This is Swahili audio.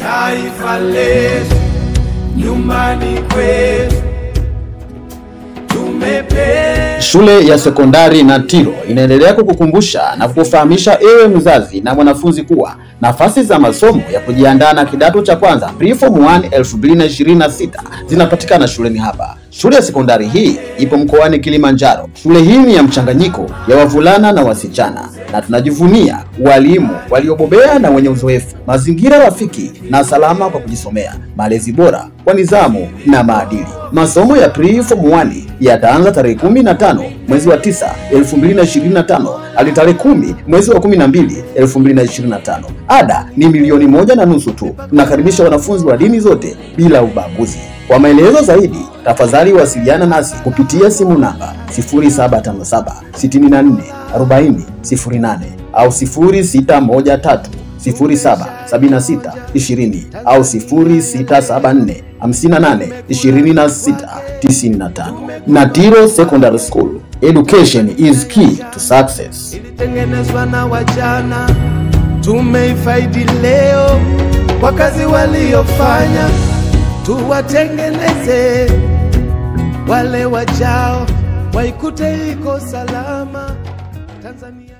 taifa letu, nyumbani kwetu. Shule ya sekondari Natiro inaendelea kukukumbusha na kukufahamisha ewe mzazi na mwanafunzi kuwa nafasi za masomo ya kujiandaa na kidato cha kwanza Pre-Form 1 2026 zinapatikana shuleni hapa. Shule ya sekondari hii ipo mkoani Kilimanjaro. Shule hii ni ya mchanganyiko ya wavulana na wasichana, na tunajivunia walimu waliobobea na wenye uzoefu, mazingira rafiki na salama kwa kujisomea, malezi bora kwa nidhamu na maadili. Masomo ya Pre-Form 1 yataanza tarehe 15 mwezi wa 9 2025 hadi tarehe 10 mwezi wa 12 2025. Ada ni N1.5 tu. Tunakaribisha wanafunzi wa dini zote bila ubaguzi. Kwa maelezo zaidi, tafadhali wasiliana nasi kupitia simu namba 0757 64 40 08 au 0613 07 76 20 au 0674 58 26 95. Natiro Secondary School. Education is key to success. Ilitengenezwa na wajana, tumeifaidi leo kwa kazi waliofanya. Tuwatengeneze wale wajao, waikute iko salama Tanzania.